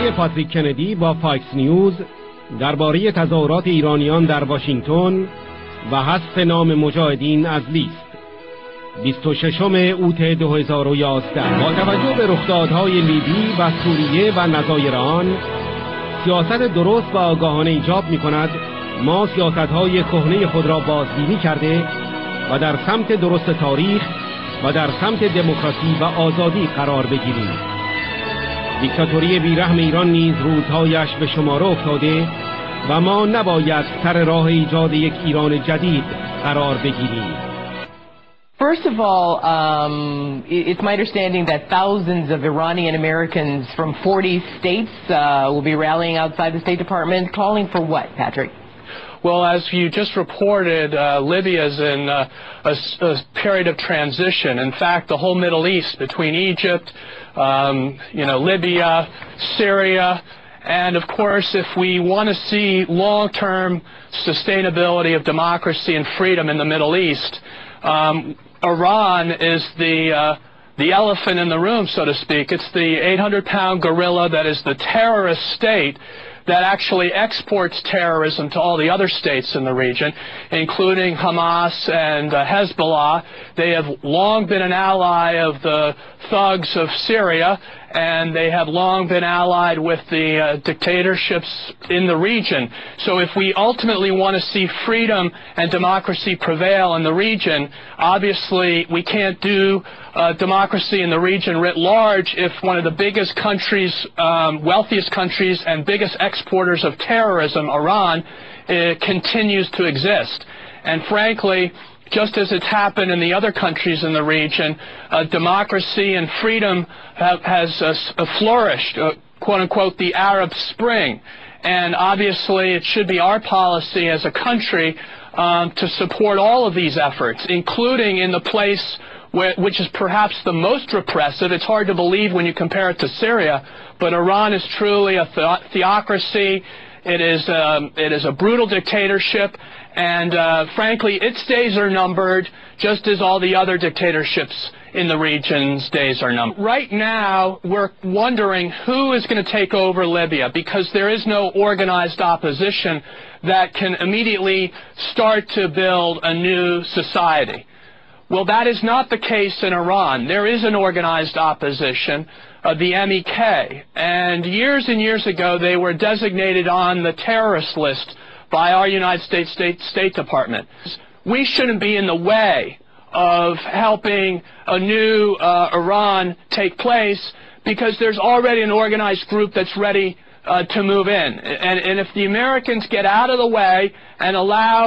آقای پاتريك کندی با فاکس نیوز درباره تظاهرات ایرانیان در واشنگتن و حذف نام مجاهدین ازليست 26 اوت 2011 با توجه به رخدادهای لیبی و سوریه و نظایر آن، سیاست درست و آگاهانه ایجاب می‌کند ما سیاست‌های کهنه خود را بازبینی کرده و در سمت درست تاریخ و در سمت دموکراسی و آزادی قرار بگیریم. ديكتاتوري بيرحم ايران نیز روزهایش به شماره افتاده و ما نباید سر راه ایجاد یک ایران جدید قرار بگیریم. First of all, it's my understanding that thousands of Iranian Americans from 40 states will be rallying outside the State Department, calling for what, Patrick? Well, as you just reported, Libya is in a period of transition. In fact, the whole Middle East, between Egypt, Libya, Syria, and of course, if we want to see long-term sustainability of democracy and freedom in the Middle East, Iran is the elephant in the room, so to speak. It's the 800-pound gorilla that is the terrorist state that actually exports terrorism to all the other states in the region, including Hamas and Hezbollah. They have long been an ally of the thugs of Syria, and they have long been allied with the dictatorships in the region. So if we ultimately want to see freedom and democracy prevail in the region, obviously we can't do democracy in the region writ large if one of the biggest countries, wealthiest countries and biggest exporters of terrorism, Iran, continues to exist. And frankly, just as it's happened in the other countries in the region, democracy and freedom has flourished, quote-unquote, the Arab Spring. And obviously it should be our policy as a country to support all of these efforts, including in the place which is perhaps the most repressive. It's hard to believe when you compare it to Syria, but Iran is truly a theocracy. It is a brutal dictatorship, and frankly, its days are numbered, just as all the other dictatorships in the region's days are numbered. Right now, we're wondering who is going to take over Libya, because there is no organized opposition that can immediately start to build a new society. Well, that is not the case in Iran. There is an organized opposition, the MEK, and years ago they were designated on the terrorist list by our United States State Department. We shouldn't be in the way of helping a new Iran take place, because there's already an organized group that's ready to move in. And if the Americans get out of the way and allow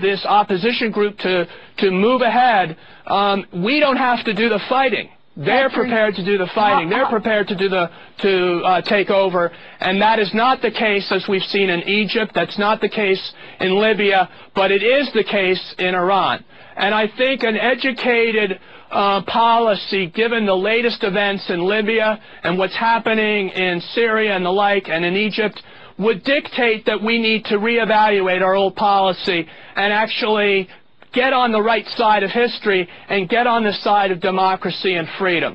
this opposition group to move ahead, we don't have to do the fighting. They're prepared to do the fighting. They're prepared to take over, and that is not the case as we've seen in Egypt. That's not the case in Libya, but it is the case in Iran. And I think an educated policy, given the latest events in Libya and what's happening in Syria and the like, and in Egypt, would dictate that we need to reevaluate our old policy and actually get on the right side of history and get on the side of democracy and freedom.